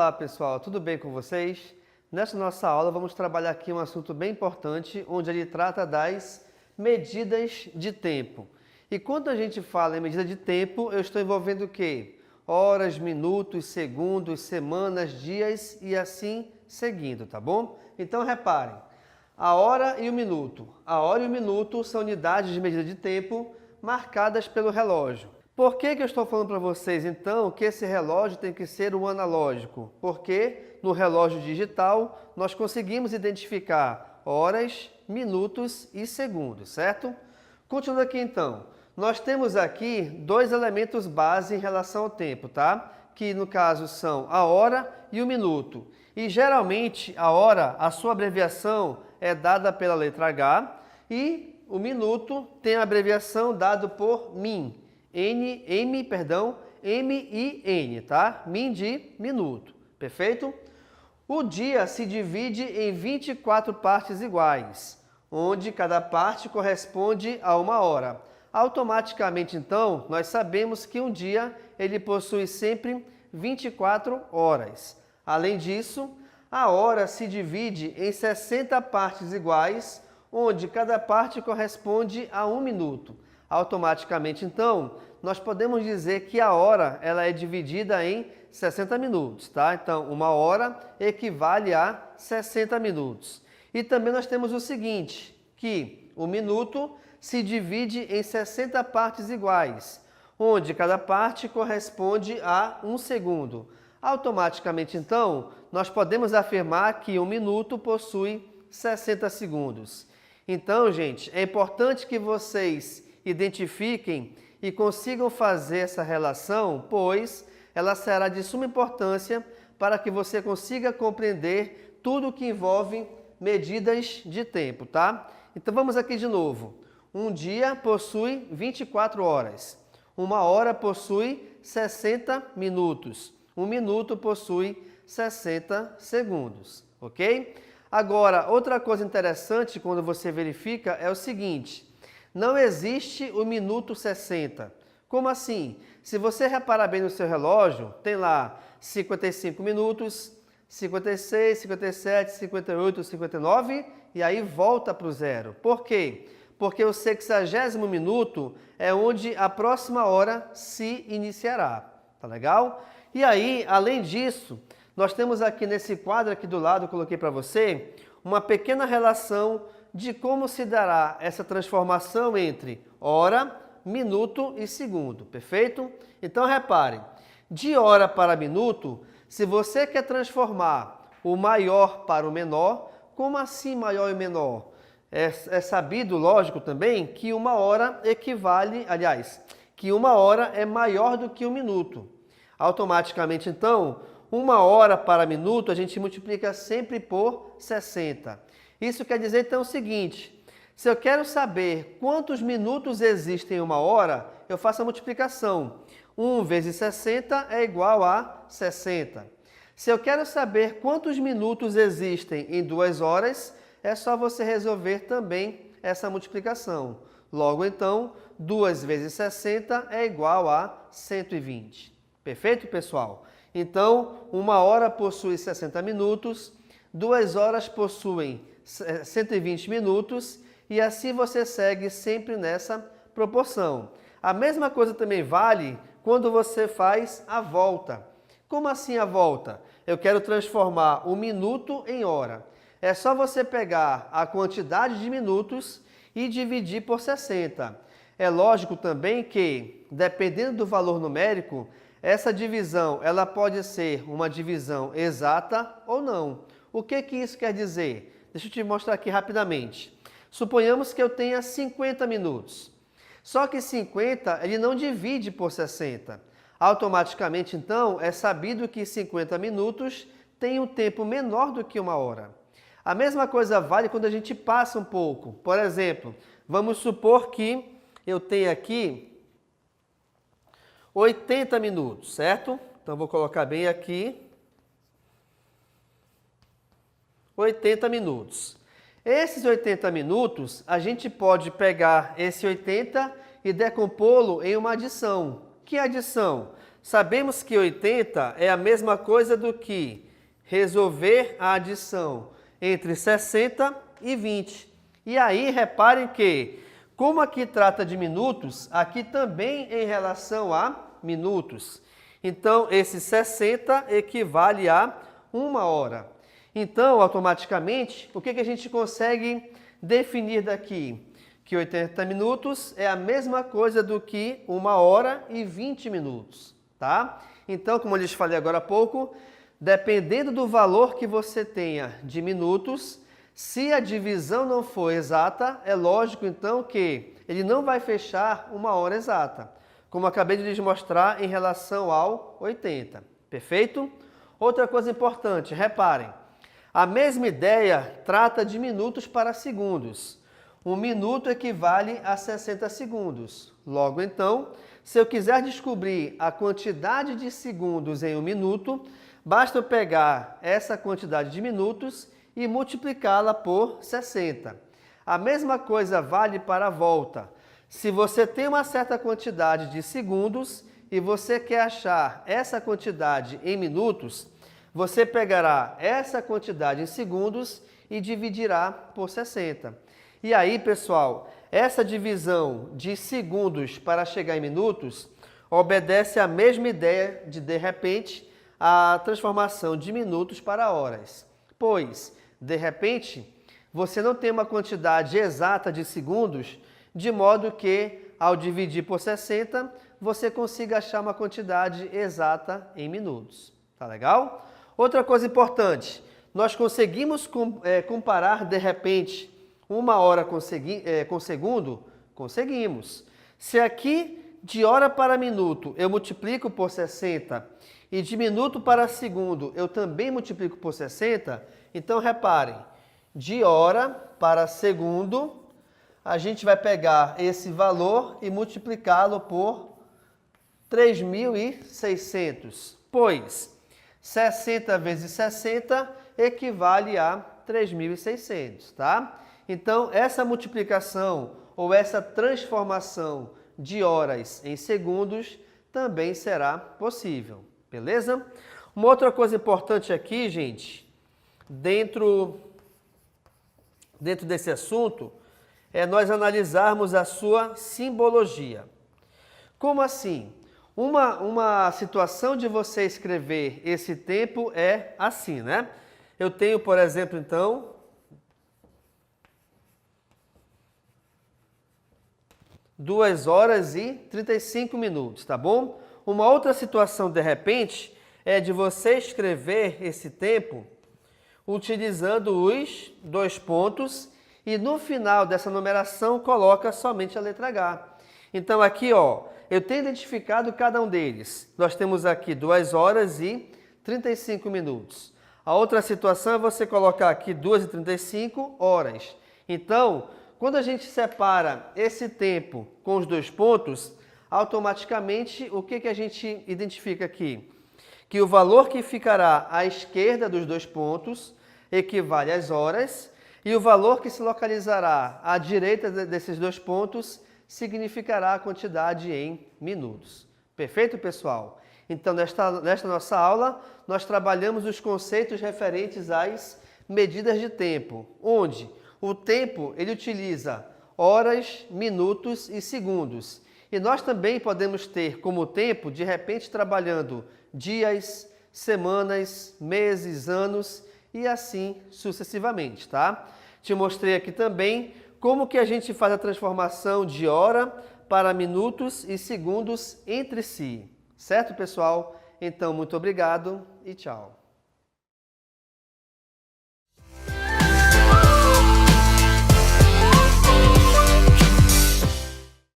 Olá pessoal, tudo bem com vocês? Nesta nossa aula vamos trabalhar aqui um assunto bem importante, onde ele trata das medidas de tempo. E quando a gente fala em medida de tempo, eu estou envolvendo o quê? Horas, minutos, segundos, semanas, dias e assim seguindo, tá bom? Então reparem, a hora e o minuto. A hora e o minuto são unidades de medida de tempo marcadas pelo relógio. Por que eu estou falando para vocês, então, que esse relógio tem que ser um analógico? Porque no relógio digital nós conseguimos identificar horas, minutos e segundos, certo? Continuando aqui, então. Nós temos aqui dois elementos base em relação ao tempo, tá? Que no caso são a hora e o minuto. E geralmente a hora, a sua abreviação é dada pela letra H e o minuto tem a abreviação dada por min. M-I-N, tá? Min de minuto, perfeito? O dia se divide em 24 partes iguais, onde cada parte corresponde a uma hora. Automaticamente, então, nós sabemos que um dia ele possui sempre 24 horas. Além disso, a hora se divide em 60 partes iguais, onde cada parte corresponde a um minuto. Automaticamente, então, nós podemos dizer que a hora ela é dividida em 60 minutos, tá? Então, uma hora equivale a 60 minutos. E também nós temos o seguinte, que o minuto se divide em 60 partes iguais, onde cada parte corresponde a um segundo. Automaticamente, então, nós podemos afirmar que um minuto possui 60 segundos. Então, gente, é importante que vocês identifiquem e consigam fazer essa relação, pois ela será de suma importância para que você consiga compreender tudo que envolve medidas de tempo, tá? Então vamos aqui de novo. Um dia possui 24 horas. Uma hora possui 60 minutos. Um minuto possui 60 segundos, ok? Agora, outra coisa interessante quando você verifica é o seguinte: não existe o minuto 60. Como assim? Se você reparar bem no seu relógio, tem lá 55 minutos, 56, 57, 58, 59 e aí volta para o zero. Por quê? Porque o 60º minuto é onde a próxima hora se iniciará. Tá legal? E aí, além disso, nós temos aqui nesse quadro aqui do lado, eu coloquei para você, uma pequena relação de como se dará essa transformação entre hora, minuto e segundo, perfeito? Então reparem, de hora para minuto, se você quer transformar o maior para o menor, como assim maior e menor? É sabido, lógico também, que uma hora equivale, aliás, que uma hora é maior do que um minuto. Automaticamente, então, uma hora para minuto a gente multiplica sempre por 60. Isso quer dizer, então, o seguinte: se eu quero saber quantos minutos existem em uma hora, eu faço a multiplicação. 1 vezes 60 é igual a 60. Se eu quero saber quantos minutos existem em 2 horas, é só você resolver também essa multiplicação. Logo, então, 2 vezes 60 é igual a 120. Perfeito, pessoal? Então, uma hora possui 60 minutos, 2 horas possuem 120 minutos e assim você segue sempre nessa proporção. A mesma coisa também vale quando você faz a volta. Como assim a volta? Eu quero transformar um minuto em hora. É só você pegar a quantidade de minutos e dividir por 60. É lógico também que, dependendo do valor numérico, essa divisão ela pode ser uma divisão exata ou não. O que isso quer dizer? Deixa eu te mostrar aqui rapidamente. Suponhamos que eu tenha 50 minutos. Só que 50 ele não divide por 60. Automaticamente, então, é sabido que 50 minutos tem um tempo menor do que uma hora. A mesma coisa vale quando a gente passa um pouco. Por exemplo, vamos supor que eu tenha aqui 80 minutos, certo? Então, vou colocar bem aqui. 80 minutos. Esses 80 minutos, a gente pode pegar esse 80 e decompô-lo em uma adição. Que adição? sabemos que 80 é a mesma coisa do que resolver a adição entre 60 e 20. E aí, reparem que, como aqui trata de minutos, aqui também em relação a minutos. Então, esse 60 equivale a 1 hora. Então, automaticamente, o que a gente consegue definir daqui? Que 80 minutos é a mesma coisa do que 1 hora e 20 minutos, tá? Então, como eu lhes falei agora há pouco, dependendo do valor que você tenha de minutos, se a divisão não for exata, é lógico então que ele não vai fechar 1 hora exata, como eu acabei de lhes mostrar em relação ao 80, perfeito? Outra coisa importante, reparem, a mesma ideia trata de minutos para segundos. 1 minuto equivale a 60 segundos. Logo então, se eu quiser descobrir a quantidade de segundos em 1 minuto, basta eu pegar essa quantidade de minutos e multiplicá-la por 60. A mesma coisa vale para a volta. Se você tem uma certa quantidade de segundos e você quer achar essa quantidade em minutos, você pegará essa quantidade em segundos e dividirá por 60. E aí, pessoal, essa divisão de segundos para chegar em minutos obedece à mesma ideia de repente, a transformação de minutos para horas. Pois, de repente, você não tem uma quantidade exata de segundos, de modo que, ao dividir por 60, você consiga achar uma quantidade exata em minutos. Tá legal? Outra coisa importante, nós conseguimos comparar, de repente, 1 hora com segundo? Conseguimos. Se aqui, de hora para minuto, eu multiplico por 60 e de minuto para segundo eu também multiplico por 60, então reparem, de hora para segundo, a gente vai pegar esse valor e multiplicá-lo por 3.600, pois 60 vezes 60 equivale a 3.600, tá? Então, essa multiplicação ou essa transformação de horas em segundos também será possível, beleza? Uma outra coisa importante aqui, gente, dentro desse assunto, é nós analisarmos a sua simbologia. Como assim? Uma situação de você escrever esse tempo é assim, né? Eu tenho, por exemplo, então, duas horas e 35 minutos, tá bom? Uma outra situação, de repente, é de você escrever esse tempo utilizando os 2 pontos e no final dessa numeração coloca somente a letra H. Então aqui, ó, eu tenho identificado cada um deles. Nós temos aqui 2 horas e 35 minutos. A outra situação é você colocar aqui 2 e 35 horas. Então, quando a gente separa esse tempo com os 2 pontos, automaticamente o que a gente identifica aqui? Que o valor que ficará à esquerda dos 2 pontos equivale às horas e o valor que se localizará à direita desses 2 pontos significará a quantidade em minutos. Perfeito, pessoal? Então, nesta nossa aula, nós trabalhamos os conceitos referentes às medidas de tempo, onde o tempo ele utiliza horas, minutos e segundos. E nós também podemos ter como tempo, de repente, trabalhando dias, semanas, meses, anos e assim sucessivamente, tá? Te mostrei aqui também como que a gente faz a transformação de hora para minutos e segundos entre si. Certo, pessoal? Então, muito obrigado e tchau.